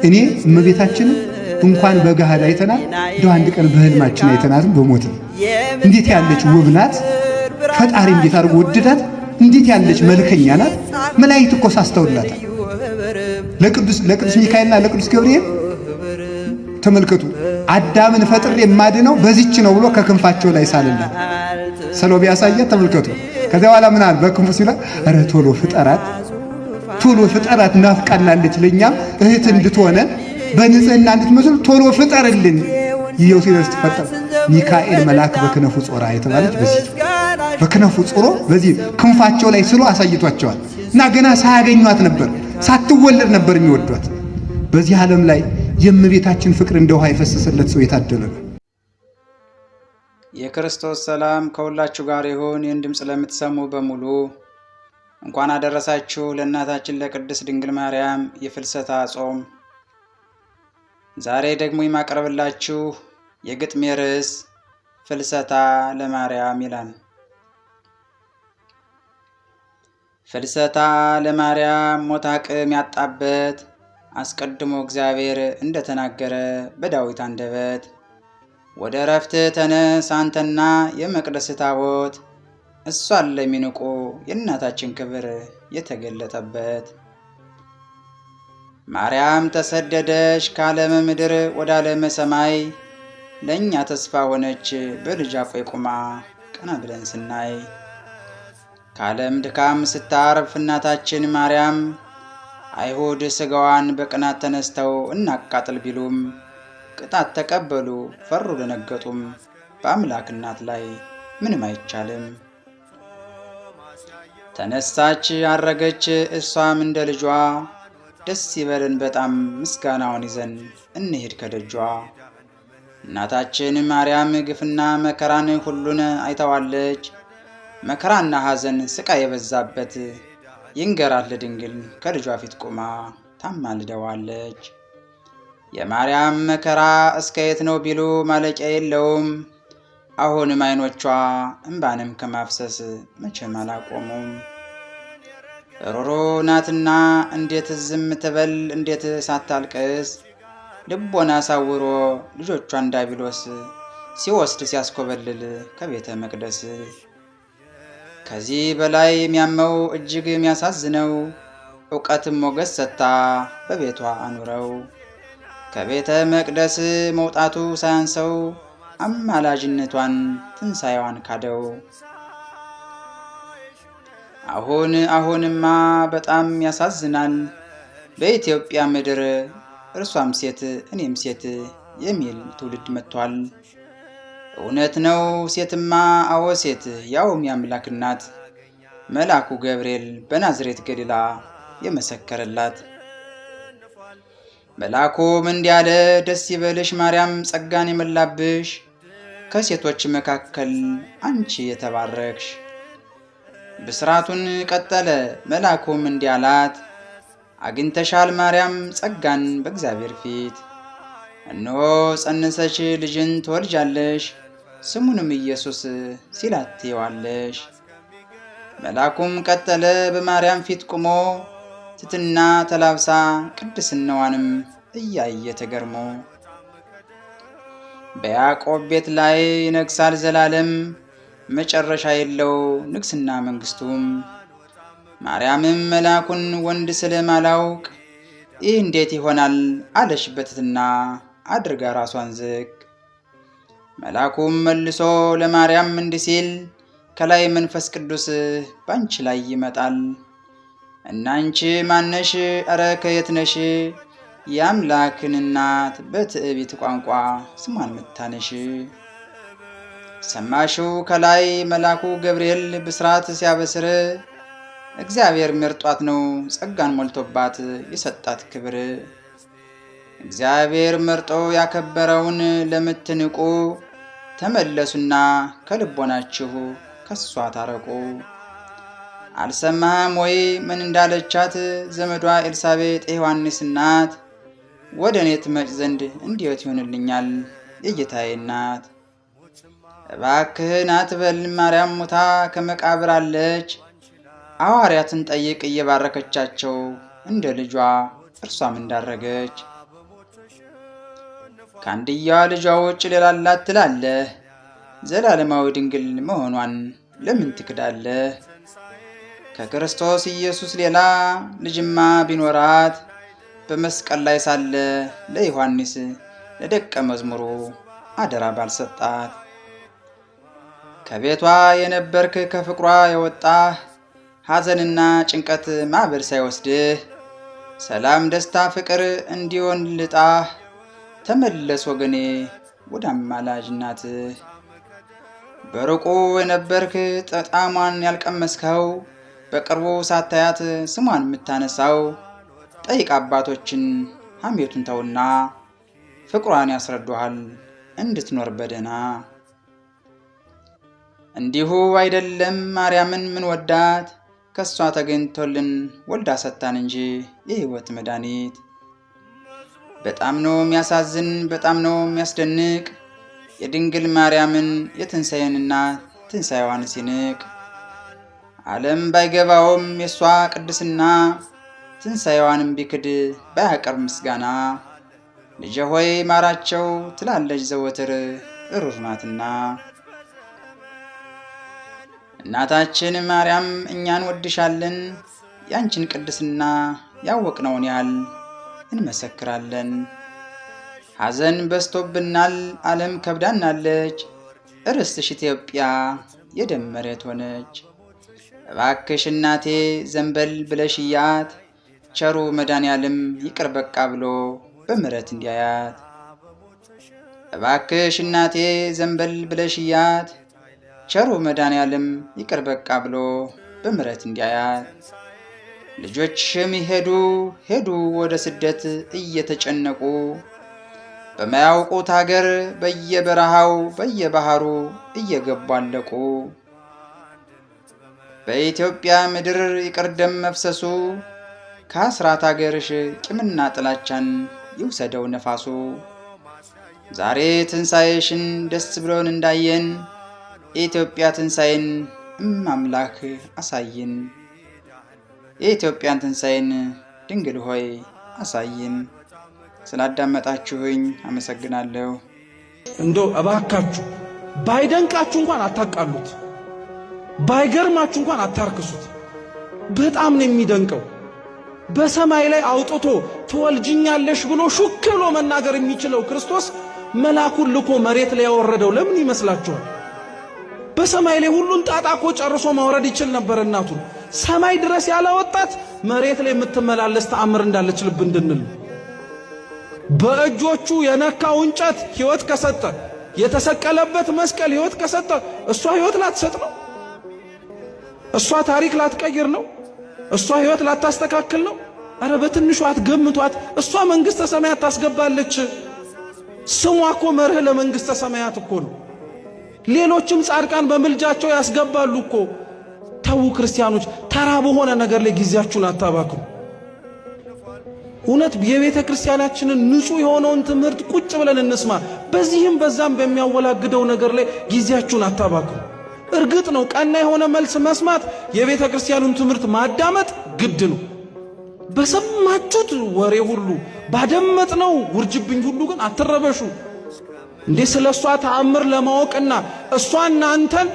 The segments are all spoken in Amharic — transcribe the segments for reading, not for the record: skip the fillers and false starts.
እኔ እመቤታችን እንኳን በገሃድ አይተናል እንደው አንድ ቀን በህልማችን አይተናትም በሞት እንዴት ያለች ውብ ናት! ፈጣሪ እንዴት አድርጎ ወደዳት! እንዴት ያለች መልከኛ ናት! መላእክት እኮ ሳስተውላታል። ለቅዱስ ሚካኤልና ለቅዱስ ገብርኤል ተመልከቱ፣ አዳምን ፈጥሬ የማድነው በዚች ነው ብሎ ከክንፋቸው ላይ ሳልላት ሰሎ ቢያሳያት ተመልከቱ። ከዚያ በኋላ ምን አለ በክንፉ ሲላ ኧረ ቶሎ ፍጠራት ናፍቃናለች፣ ለኛም እህት እንድትሆነን በንጽህና እንድትመስል ቶሎ ፍጠርልን። ይየው ሲደርስ ተፈጠረ ሚካኤል መልአክ በክነፉ ጾራ የተባለች በዚህ በክነፉ ጾሮ በዚህ ክንፋቸው ላይ ስሎ አሳይቷቸዋል። እና ገና ሳያገኟት ነበር ሳትወለድ ነበር የሚወዷት። በዚህ ዓለም ላይ የእመቤታችን ፍቅር እንደ ውሃ የፈሰሰለት ሰው የታደለ ነው። የክርስቶስ ሰላም ከሁላችሁ ጋር ይሁን። ይህን ድምፅ ለምትሰሙ በሙሉ እንኳን አደረሳችሁ ለእናታችን ለቅድስት ድንግል ማርያም የፍልሰታ ጾም። ዛሬ ደግሞ የማቀርብላችሁ የግጥሜ ርዕስ ፍልሰታ ለማርያም ይላል። ፍልሰታ ለማርያም ሞት አቅም ያጣበት አስቀድሞ እግዚአብሔር እንደተናገረ በዳዊት አንደበት ወደ ረፍት ተነስ አንተና የመቅደስ ታቦት እሷን ለሚንቁ የእናታችን ክብር የተገለጠበት። ማርያም ተሰደደች ከዓለመ ምድር ወደ ዓለመ ሰማይ ለእኛ ተስፋ ሆነች በልጇ ቆይ ቁማ ቀና ብለን ስናይ። ከዓለም ድካም ስታርፍ እናታችን ማርያም አይሁድ ሥጋዋን በቅናት ተነስተው እናቃጥል ቢሉም ቅጣት ተቀበሉ ፈሩ ደነገጡም። በአምላክ እናት ላይ ምንም አይቻልም። ተነሳች አረገች እሷም እንደ ልጇ ደስ ይበልን በጣም ምስጋናውን ይዘን እንሄድ ከደጇ። እናታችን ማርያም ግፍና መከራን ሁሉን አይተዋለች። መከራና ሐዘን ስቃይ የበዛበት ይንገራት ለድንግል ከልጇ ፊት ቆማ ታማልደዋለች። የማርያም መከራ እስከ የት ነው ቢሉ ማለቂያ የለውም። አሁንም አይኖቿ እንባንም ከማፍሰስ መቼም አላቆሙም። ሮሮ ናትና እንዴት ዝም ትበል እንዴት ሳታልቅስ ልቦና ሳውሮ ልጆቿን ዲያብሎስ ሲወስድ ሲያስኮበልል ከቤተ መቅደስ። ከዚህ በላይ የሚያመው እጅግ የሚያሳዝነው ዕውቀትም ሞገስ ሰጥታ በቤቷ አኑረው ከቤተ መቅደስ መውጣቱ ሳያንሰው አማላጅነቷን ትንሣኤዋን ካደው። አሁንማ በጣም ያሳዝናል በኢትዮጵያ ምድር እርሷም ሴት እኔም ሴት የሚል ትውልድ መጥቷል። እውነት ነው ሴትማ አዎ ሴት ያውም የአምላክ እናት መልአኩ ገብርኤል በናዝሬት ገሊላ የመሰከረላት። መልአኩም እንዲህ አለ ደስ ይበልሽ ማርያም ጸጋን የመላብሽ ከሴቶች መካከል አንቺ የተባረክሽ። ብስራቱን ቀጠለ መልአኩም እንዲህ አላት አግኝተሻል ማርያም ጸጋን በእግዚአብሔር ፊት እነሆ ጸንሰሽ ልጅን ትወልጃለሽ ስሙንም ኢየሱስ ሲላት ትይዋለሽ። መልአኩም ቀጠለ በማርያም ፊት ቆሞ ትሕትና ተላብሳ ቅድስናዋንም እያየ ተገርሞ። በያዕቆብ ቤት ላይ ይነግሣል ዘላለም መጨረሻ የለው ንግስና መንግስቱም። ማርያምም መልአኩን ወንድ ስለማላውቅ ይህ እንዴት ይሆናል አለሽ በትሕትና አድርጋ ራሷን ዝቅ። መልአኩም መልሶ ለማርያም እንዲህ ሲል ከላይ መንፈስ ቅዱስ ባንቺ ላይ ይመጣል። እናንቺ ማነሽ ኧረ ከየት ነሽ የአምላክን እናት በትዕቢት ቋንቋ ስሟን ምታነሽ። ሰማሽው ከላይ መልአኩ ገብርኤል ብስራት ሲያበስር እግዚአብሔር መርጧት ነው ጸጋን ሞልቶባት የሰጣት ክብር። እግዚአብሔር መርጦ ያከበረውን ለምትንቁ ተመለሱና ከልቦናችሁ ከሷ ታረቁ። አልሰማህም ወይ ምን እንዳለቻት ዘመዷ ኤልሳቤጥ የዮሐንስ እናት? ወደ እኔ ትመጭ ዘንድ እንዴት ይሆንልኛል የጌታዬ እናት? እባክህን አትበል ማርያም ሙታ ከመቃብር አለች። ሐዋርያትን ጠይቅ እየባረከቻቸው እንደ ልጇ እርሷም እንዳረገች። ከአንድያ ልጇ ውጭ ሌላ አላት ትላለህ? ዘላለማዊ ድንግል መሆኗን ለምን ትክዳለህ? ከክርስቶስ ኢየሱስ ሌላ ልጅማ ቢኖራት በመስቀል ላይ ሳለ ለዮሐንስ ለደቀ መዝሙሩ አደራ ባልሰጣት። ከቤቷ የነበርክ ከፍቅሯ የወጣህ ሐዘንና ጭንቀት ማዕበል ሳይወስድህ ሰላም፣ ደስታ፣ ፍቅር እንዲሆን ልጣህ ተመለስ ወገኔ ወደ አማላጅ እናትህ። በሩቁ የነበርክ ጣዕሟን ያልቀመስከው በቅርቡ ሳታያት ስሟን የምታነሳው ጠይቅ አባቶችን ሐሜቱን ተውና ፍቅሯን ያስረዱሃል እንድትኖር በደህና። እንዲሁ አይደለም ማርያምን ምን ወዳት ከሷ ተገኝቶልን ወልዳ ሰጣን እንጂ የሕይወት መድኃኒት። በጣም ነው የሚያሳዝን በጣም ነው የሚያስደንቅ የድንግል ማርያምን የትንሣኤን እናት ትንሣኤዋን ሲንቅ። ዓለም ባይገባውም የሷ ቅድስና ትንሣኤዋንም ቢክድ ባያቀርብ ምስጋና። ልጄ ሆይ ማራቸው ትላለች ዘወትር ሩር ናትና። እናታችን ማርያም እኛን ወድሻለን፣ ያንቺን ቅድስና ያወቅነውን ያህል እንመሰክራለን። ሐዘን በስቶብናል፣ ዓለም ከብዳናለች፣ ርስትሽ ኢትዮጵያ የደም መሬት ሆነች። እባክሽ እናቴ ዘንበል ብለሽያት ቸሩ መድኃኔዓለም ይቅር በቃ ብሎ በምሕረት እንዲያያት። እባክሽ እናቴ ዘንበል ብለሽያት ቸሩ መድኃኔዓለም ይቅር በቃ ብሎ በምሕረት እንዲያያት። ልጆችሽም ሄዱ ወደ ስደት እየተጨነቁ በማያውቁት ሀገር በየበረሃው በየባህሩ እየገቡ አለቁ። በኢትዮጵያ ምድር ይቅር ደም መፍሰሱ ከአስራት ሀገርሽ ቂምና ጥላቻን ይውሰደው ነፋሱ። ዛሬ ትንሣኤሽን ደስ ብሎን እንዳየን የኢትዮጵያ ትንሣኤን አምላክ አሳይን። የኢትዮጵያን ትንሣኤን ድንግል ሆይ አሳይን። ስላዳመጣችሁኝ አመሰግናለሁ። እንደው እባካችሁ ባይደንቃችሁ እንኳን አታቃሉት፣ ባይገርማችሁ እንኳን አታርክሱት። በጣም ነው የሚደንቀው። በሰማይ ላይ አውጥቶ ትወልጅኛለሽ ብሎ ሹክ ብሎ መናገር የሚችለው ክርስቶስ መልአኩን ልኮ መሬት ላይ ያወረደው ለምን ይመስላችኋል? በሰማይ ላይ ሁሉን ጣጣ እኮ ጨርሶ ማውረድ ይችል ነበር እናቱን። ሰማይ ድረስ ያላወጣት መሬት ላይ የምትመላለስ ተአምር እንዳለች ልብ እንድንል። በእጆቹ የነካው እንጨት ሕይወት ከሰጠ፣ የተሰቀለበት መስቀል ሕይወት ከሰጠ፣ እሷ ሕይወት ላትሰጥ ነው? እሷ ታሪክ ላትቀይር ነው? እሷ ሕይወት ላታስተካክል ነው? አረ በትንሹ አትገምቷት። እሷ መንግሥተ ሰማያት ታስገባለች። ስሟ እኮ መርህ ለመንግሥተ ሰማያት እኮ ነው። ሌሎችም ጻድቃን በምልጃቸው ያስገባሉ እኮ። ተው ክርስቲያኖች፣ ተራ በሆነ ነገር ላይ ጊዜያችሁን አታባክኑ። እውነት የቤተ ክርስቲያናችንን ንጹሕ የሆነውን ትምህርት ቁጭ ብለን እንስማ። በዚህም በዛም በሚያወላግደው ነገር ላይ ጊዜያችሁን አታባክኑ። እርግጥ ነው ቀና የሆነ መልስ መስማት፣ የቤተ ክርስቲያኑን ትምህርት ማዳመጥ ግድ ነው። በሰማችሁት ወሬ ሁሉ ባደመጥነው ውርጅብኝ ሁሉ ግን አትረበሹ። እንዴ ስለ እሷ ተአምር ለማወቅና እሷ እናንተን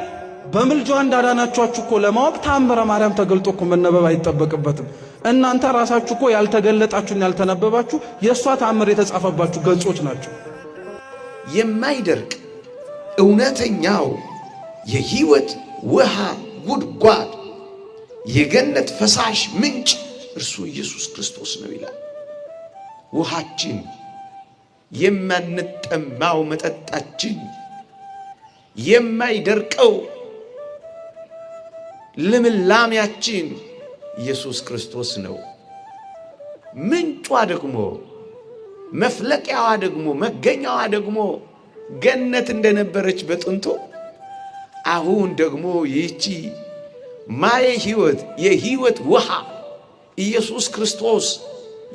በምልጃዋ እንዳዳናችኋችሁ እኮ ለማወቅ ተአምረ ማርያም ተገልጦ እኮ መነበብ አይጠበቅበትም። እናንተ ራሳችሁ እኮ ያልተገለጣችሁና ያልተነበባችሁ የእሷ ተአምር የተጻፈባችሁ ገጾች ናቸው። የማይደርቅ እውነተኛው የሕይወት ውሃ ጉድጓድ የገነት ፈሳሽ ምንጭ እርሱ ኢየሱስ ክርስቶስ ነው ይላል። ውሃችን፣ የማንጠማው መጠጣችን፣ የማይደርቀው ልምላሜያችን ኢየሱስ ክርስቶስ ነው። ምንጯ ደግሞ መፍለቂያዋ ደግሞ መገኛዋ ደግሞ ገነት እንደነበረች በጥንቱ አሁን ደግሞ ይህቺ ማየ ሕይወት የሕይወት ውሃ ኢየሱስ ክርስቶስ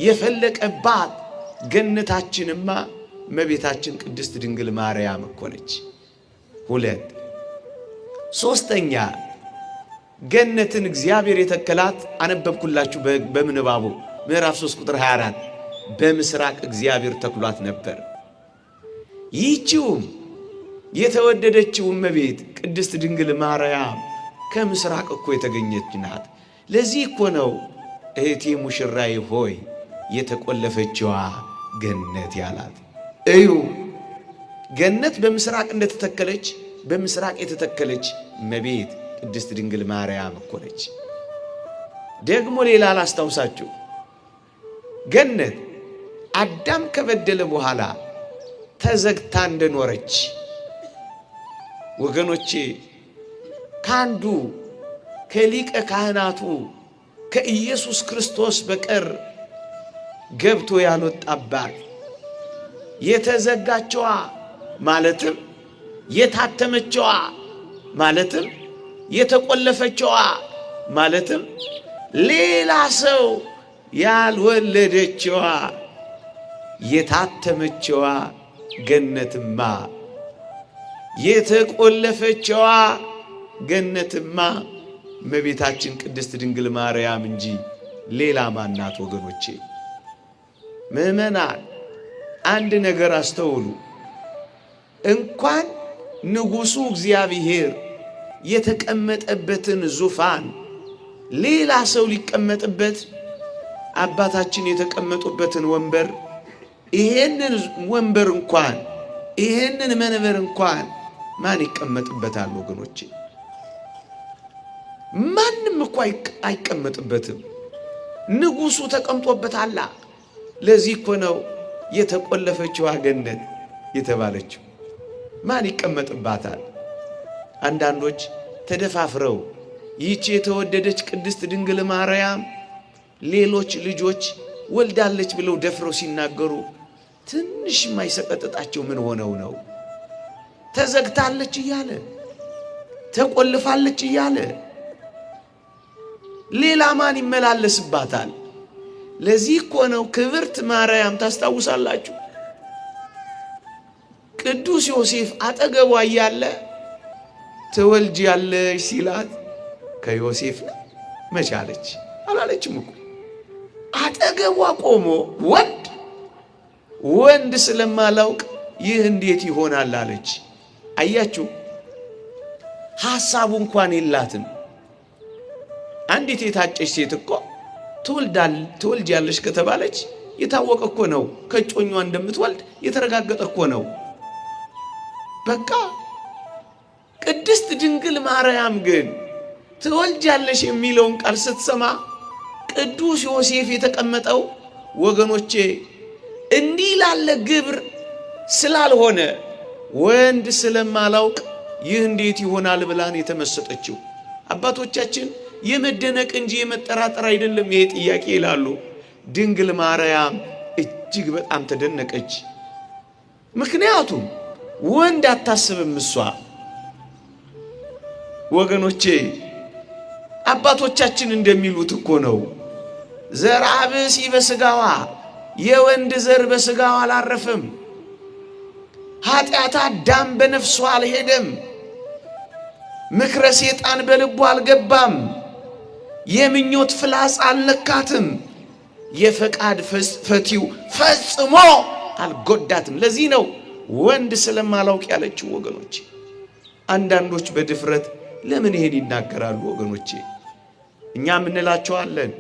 የፈለቀባት ገነታችንማ እመቤታችን ቅድስት ድንግል ማርያም እኮ ነች። ሁለት ሶስተኛ ገነትን እግዚአብሔር የተከላት አነበብኩላችሁ በምንባቡ ምዕራፍ 3 ቁጥር 24 በምስራቅ እግዚአብሔር ተክሏት ነበር። ይህችውም የተወደደችው እመቤት ቅድስት ድንግል ማርያም ከምስራቅ እኮ የተገኘች ናት። ለዚህ እኮ ነው እህቴ ሙሽራዬ ሆይ የተቆለፈችዋ ገነት ያላት። እዩ ገነት በምስራቅ እንደተተከለች በምስራቅ የተተከለች እመቤት ቅድስት ድንግል ማርያም እኮ ነች። ደግሞ ሌላ ላስታውሳችሁ፣ ገነት አዳም ከበደለ በኋላ ተዘግታ እንደኖረች ወገኖቼ ካንዱ ከሊቀ ካህናቱ ከኢየሱስ ክርስቶስ በቀር ገብቶ ያልወጣባት የተዘጋችዋ ማለትም የታተመችዋ ማለትም የተቆለፈችዋ ማለትም ሌላ ሰው ያልወለደችዋ የታተመችዋ ገነትማ የተቆለፈችዋ ገነትማ እመቤታችን ቅድስት ድንግል ማርያም እንጂ ሌላ ማናት? ወገኖቼ ምእመናን አንድ ነገር አስተውሉ። እንኳን ንጉሡ እግዚአብሔር የተቀመጠበትን ዙፋን ሌላ ሰው ሊቀመጥበት አባታችን የተቀመጡበትን ወንበር ይሄንን ወንበር እንኳን ይሄንን መንበር እንኳን ማን ይቀመጥበታል? ወገኖቼ ማንም እኮ አይቀመጥበትም። ንጉሡ ተቀምጦበታል። ለዚህ እኮ ነው የተቆለፈችው ገነት የተባለችው። ማን ይቀመጥባታል? አንዳንዶች ተደፋፍረው ይህች የተወደደች ቅድስት ድንግል ማርያም ሌሎች ልጆች ወልዳለች ብለው ደፍረው ሲናገሩ ትንሽ የማይሰቀጥጣቸው ምን ሆነው ነው? ተዘግታለች እያለ ተቆልፋለች እያለ ሌላ ማን ይመላለስባታል? ለዚህ እኮ ነው ክብርት ማርያም ታስታውሳላችሁ፣ ቅዱስ ዮሴፍ አጠገቧ እያለ ትወልጃለሽ ሲላት ከዮሴፍ መቻለች አላለችም እኮ። አጠገቧ ቆሞ ወንድ ስለማላውቅ ይህ እንዴት ይሆናል አለች። አያችሁ፣ ሐሳቡ እንኳን የላትም። አንዲት የታጨች ሴት እኮ ትወልጃለሽ ከተባለች የታወቀ እኮ ነው። ከጮኛዋ እንደምትወልድ የተረጋገጠ እኮ ነው። በቃ ቅድስት ድንግል ማርያም ግን ትወልጃለሽ የሚለውን ቃል ስትሰማ ቅዱስ ዮሴፍ የተቀመጠው ወገኖቼ እንዲህ ላለ ግብር ስላልሆነ ወንድ ስለማላውቅ ይህ እንዴት ይሆናል ብላን የተመሰጠችው። አባቶቻችን የመደነቅ እንጂ የመጠራጠር አይደለም ይሄ ጥያቄ ይላሉ። ድንግል ማርያም እጅግ በጣም ተደነቀች። ምክንያቱም ወንድ አታስብም እሷ። ወገኖቼ አባቶቻችን እንደሚሉት እኮ ነው ዘርአ ብእሲ በሥጋዋ፣ የወንድ ዘር በሥጋዋ አላረፈም። ኃጢአት አዳም በነፍሷ አልሄደም። ምክረ ሰይጣን በልቡ አልገባም። የምኞት ፍላጻ አልነካትም። የፈቃድ ፈቲው ፈጽሞ አልጎዳትም። ለዚህ ነው ወንድ ስለማላውቅ ያለችው። ወገኖቼ አንዳንዶች በድፍረት ለምን ይሄን ይናገራሉ? ወገኖቼ እኛም እንላቸዋለን፣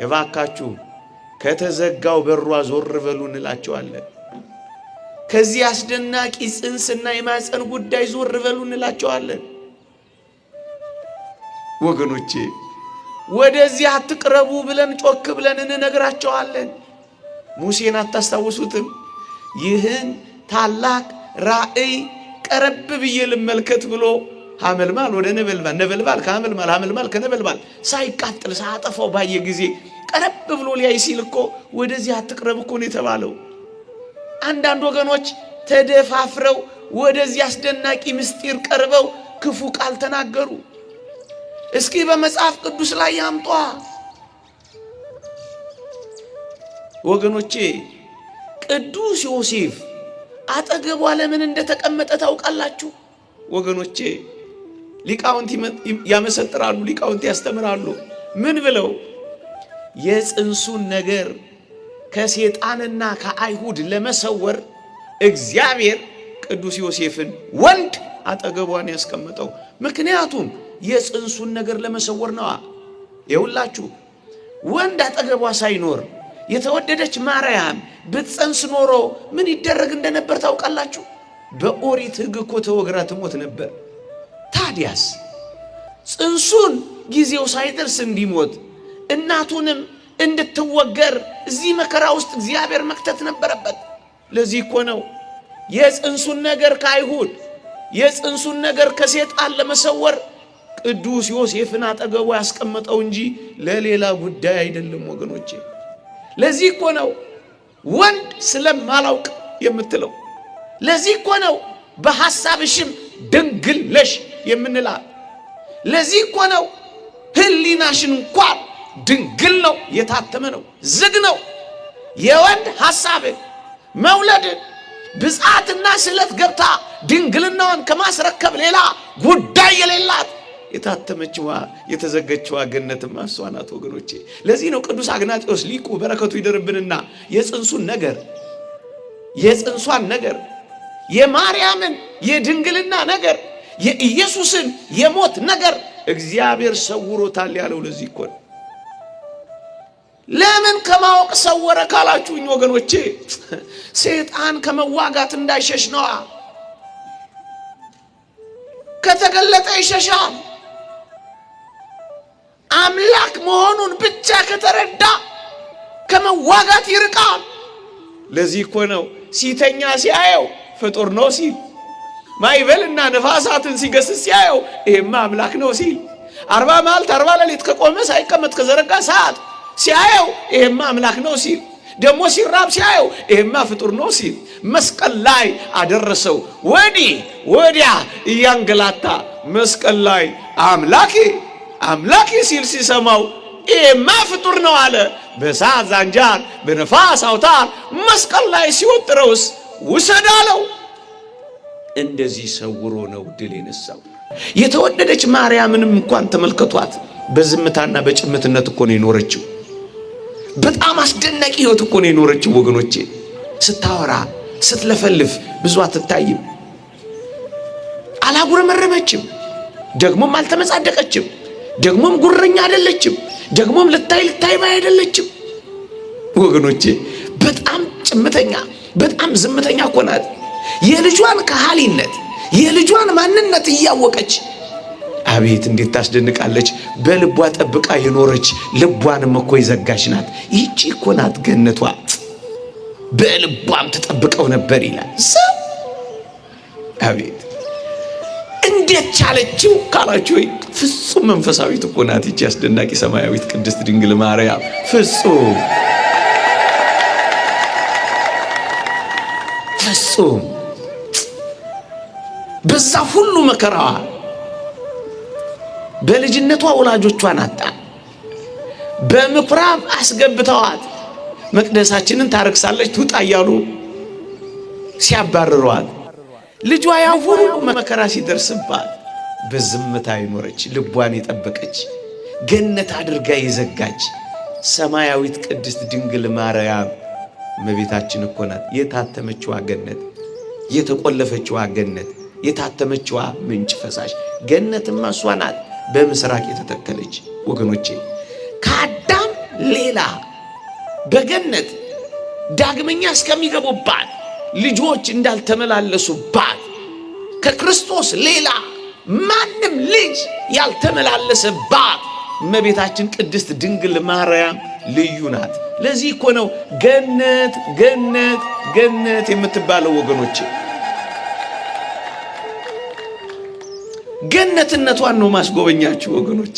እባካችሁ ከተዘጋው በሯ ዞር በሉ እንላቸዋለን። ከዚህ አስደናቂ ጽንስና የማፀን ጉዳይ ዞር በሉ እንላቸዋለን። ወገኖቼ ወደዚህ አትቅረቡ ብለን ጮክ ብለን እንነግራቸዋለን። ሙሴን አታስታውሱትም? ይህን ታላቅ ራእይ ቀረብ ብዬ ልመልከት ብሎ ሐመልማል ወደ ነበልባል፣ ነበልባል ከሐመልማል፣ ሐመልማል ከነበልባል ሳይቃጠል ሳያጠፋው ባየ ጊዜ ቀረብ ብሎ ሊያይ ሲል እኮ ወደዚህ አትቅረብ እኮ ነው የተባለው። አንዳንድ ወገኖች ተደፋፍረው ወደዚህ አስደናቂ ምስጢር ቀርበው ክፉ ቃል ተናገሩ። እስኪ በመጽሐፍ ቅዱስ ላይ ያምጧ። ወገኖቼ ቅዱስ ዮሴፍ አጠገቧ ለምን እንደተቀመጠ ታውቃላችሁ? ወገኖቼ ሊቃውንት ያመሰጥራሉ፣ ሊቃውንት ያስተምራሉ። ምን ብለው? የጽንሱን ነገር ከሰይጣንና ከአይሁድ ለመሰወር እግዚአብሔር ቅዱስ ዮሴፍን ወንድ አጠገቧን ያስቀመጠው። ምክንያቱም የጽንሱን ነገር ለመሰወር ነዋ። ይኸውላችሁ ወንድ አጠገቧ ሳይኖር የተወደደች ማርያም ብትጸንስ ኖሮ ምን ይደረግ እንደነበር ታውቃላችሁ? በኦሪት ሕግ እኮ ተወግራ ትሞት ነበር። ታዲያስ ጽንሱን ጊዜው ሳይደርስ እንዲሞት እናቱንም እንድትወገር እዚህ መከራ ውስጥ እግዚአብሔር መክተት ነበረበት። ለዚህ እኮ ነው የጽንሱን ነገር ከአይሁድ የጽንሱን ነገር ከሰይጣን ለመሰወር ቅዱስ ዮሴፍን አጠገቡ ያስቀመጠው እንጂ ለሌላ ጉዳይ አይደለም ወገኖቼ። ለዚህ እኮ ነው ወንድ ስለማላውቅ የምትለው። ለዚህ እኮ ነው በሐሳብሽም ድንግል ነሽ የምንላት። ለዚህ እኮ ነው ሕሊናሽን እንኳን ድንግል ነው፣ የታተመ ነው፣ ዝግ ነው። የወንድ ሐሳብ መውለድን ብጻትና ስለት ገብታ ድንግልናዋን ከማስረከብ ሌላ ጉዳይ የሌላት የታተመችዋ የተዘገችዋ ገነትማ እሷ ናት ወገኖቼ። ለዚህ ነው ቅዱስ አግናጢዮስ ሊቁ በረከቱ ይደርብንና የጽንሷን ነገር የማርያምን የድንግልና ነገር የኢየሱስን የሞት ነገር እግዚአብሔር ሰውሮታል ያለው ለዚህ እኮ ነው። ለምን ከማወቅ ሰወረ ካላችሁኝ ወገኖቼ ሰይጣን ከመዋጋት እንዳይሸሽ ነዋ። ከተገለጠ ይሸሻል። አምላክ መሆኑን ብቻ ከተረዳ ከመዋጋት ይርቃል። ለዚህ እኮ ነው ሲተኛ ሲያየው ፍጡር ነው ሲል፣ ማይበልና ነፋሳትን ሲገስጽ ሲያየው ይሄማ አምላክ ነው ሲል፣ 40 መዓልት 40 ሌሊት ከቆመ ሳይቀመጥ ከዘረጋ ሰዓት ሲያየው ይሄማ አምላክ ነው ሲል፣ ደግሞ ሲራብ ሲያየው ይሄማ ፍጡር ነው ሲል መስቀል ላይ አደረሰው። ወዲህ ወዲያ እያንገላታ መስቀል ላይ አምላኬ ሲል ሲሰማው ይሄማ ፍጡር ነው አለ። በእሳት ዛንጃር በነፋስ አውታር መስቀል ላይ ሲወጥረውስ ውሰድ አለው። እንደዚህ ሰውሮ ነው ድል የነሳው። የተወደደች ማርያምንም እንኳን ተመልከቷት። በዝምታና በጭምትነት እኮ ነው የኖረችው። በጣም አስደናቂ ህይወት እኮ ነው የኖረችው ወገኖቼ። ስታወራ ስትለፈልፍ ብዙ አትታይም። አላጉረመረመችም፣ ደግሞም አልተመጻደቀችም፣ ደግሞም ጉረኛ አይደለችም፣ ደግሞም ልታይ አይደለችም ወገኖቼ። በጣም ጭምተኛ በጣም ዝምተኛ እኮ ናት። የልጇን ከሃሊነት የልጇን ማንነት እያወቀች አቤት እንዴት ታስደንቃለች። በልቧ ጠብቃ የኖረች ልቧንም እኮ ይዘጋሽ ናት። ይህቺ እኮ ናት ገነቷ። በልቧም ተጠብቀው ነበር ይላል። አቤት እንዴት ቻለችው ካላችሁ ፍጹም መንፈሳዊት እኮ ናት ይህቺ አስደናቂ ሰማያዊት ቅድስት ድንግል ማርያም። ፍጹም በዛ ሁሉ መከራዋ በልጅነቷ ወላጆቿን አጣ። በምኩራብ አስገብተዋት መቅደሳችንን ታረክሳለች ትውጣ እያሉ ሲያባርሯት ልጇ ያ ሁሉ መከራ ሲደርስባት በዝምታ ይኖረች፣ ልቧን የጠበቀች ገነት አድርጋ የዘጋች ሰማያዊት ቅድስት ድንግል ማርያም እመቤታችን እኮ ናት። የታተመችዋ ገነት፣ የተቆለፈችዋ ገነት፣ የታተመችዋ ምንጭ ፈሳሽ ገነትማ እሷ ናት። በምስራቅ የተተከለች ወገኖቼ ከአዳም ሌላ በገነት ዳግመኛ እስከሚገቡባት ልጆች እንዳልተመላለሱባት ከክርስቶስ ሌላ ማንም ልጅ ያልተመላለሰባት እመቤታችን ቅድስት ድንግል ማርያም ልዩ ናት። ለዚህ እኮ ነው ገነት ገነት ገነት የምትባለው ወገኖቼ። ገነትነቷን ነው ማስጎበኛችሁ ወገኖቼ።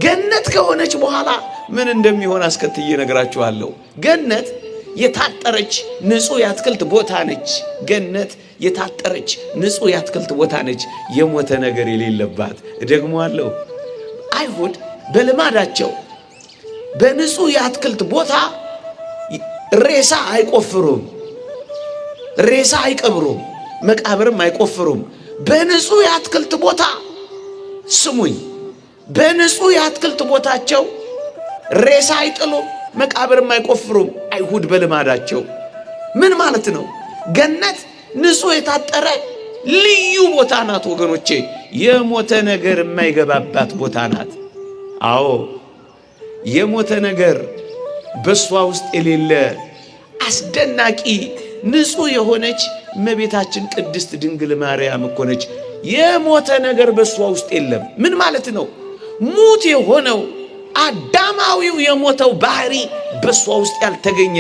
ገነት ከሆነች በኋላ ምን እንደሚሆን አስከትዬ ነግራችኋለሁ። ገነት የታጠረች ንጹህ የአትክልት ቦታ ነች። ገነት የታጠረች ንጹህ የአትክልት ቦታ ነች፣ የሞተ ነገር የሌለባት። ደግሞ አለው አይሁድ በልማዳቸው በንጹህ የአትክልት ቦታ ሬሳ አይቆፍሩም፣ ሬሳ አይቀብሩም፣ መቃብርም አይቆፍሩም። በንጹህ የአትክልት ቦታ ስሙኝ፣ በንጹህ የአትክልት ቦታቸው ሬሳ አይጥሉም፣ መቃብርም አይቆፍሩም አይሁድ በልማዳቸው። ምን ማለት ነው? ገነት ንጹሕ የታጠረ ልዩ ቦታ ናት ወገኖቼ። የሞተ ነገር የማይገባባት ቦታ ናት። አዎ የሞተ ነገር በሷ ውስጥ የሌለ አስደናቂ ንጹሕ የሆነች እመቤታችን ቅድስት ድንግል ማርያም እኮ ነች። የሞተ ነገር በሷ ውስጥ የለም። ምን ማለት ነው? ሙት የሆነው አዳማዊው የሞተው ባህሪ በሷ ውስጥ ያልተገኘ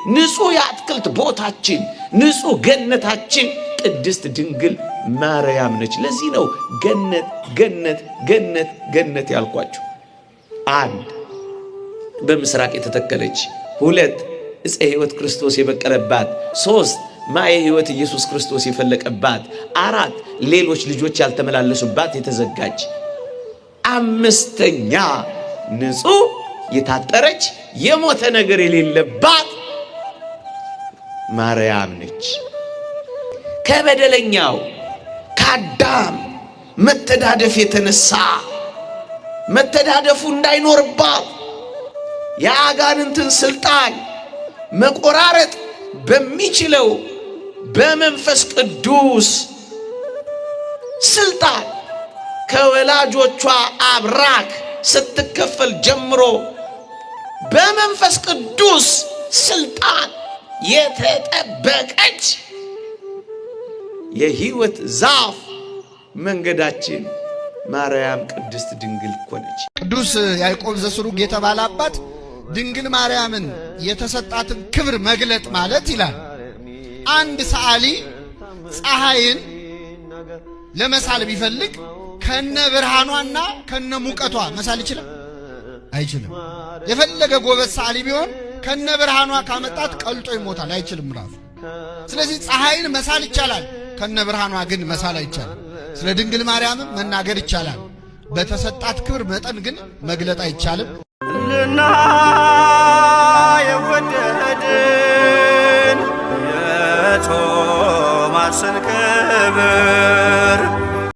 ንጹሕ የአትክልት ቦታችን፣ ንጹሕ ገነታችን ቅድስት ድንግል ማርያም ነች። ለዚህ ነው ገነት ገነት ገነት ገነት ያልኳችሁ። 1 በምስራቅ የተተከለች፣ 2 ዕፀ ሕይወት ክርስቶስ የበቀለባት፣ 3 ማየ ሕይወት ኢየሱስ ክርስቶስ የፈለቀባት፣ 4 ሌሎች ልጆች ያልተመላለሱባት የተዘጋች፣ 5ኛ ንጹሕ የታጠረች የሞተ ነገር የሌለባት ማርያም ነች። ከበደለኛው ከአዳም መተዳደፍ የተነሳ መተዳደፉ እንዳይኖርባት የአጋንንትን ስልጣን መቆራረጥ በሚችለው በመንፈስ ቅዱስ ስልጣን ከወላጆቿ አብራክ ስትከፈል ጀምሮ በመንፈስ ቅዱስ ስልጣን የተጠበቀች የሕይወት ዛፍ መንገዳችን ማርያም ቅድስት ድንግል እኮ ነች። ቅዱስ ያዕቆብ ዘስሩግ የተባለ አባት ድንግል ማርያምን የተሰጣትን ክብር መግለጥ ማለት ይላል፣ አንድ ሰዓሊ ፀሐይን ለመሳል ቢፈልግ ከነ ብርሃኗና ከነ ሙቀቷ መሳል ይችላል? አይችልም። የፈለገ ጎበዝ ሰዓሊ ቢሆን ከነ ብርሃኗ ካመጣት ቀልጦ ይሞታል፣ አይችልም ራሱ። ስለዚህ ፀሐይን መሳል ይቻላል፣ ከነ ብርሃኗ ግን መሳል አይቻልም። ስለ ድንግል ማርያምም መናገር ይቻላል፣ በተሰጣት ክብር መጠን ግን መግለጥ አይቻልም። ልና የወደድን የቶማስን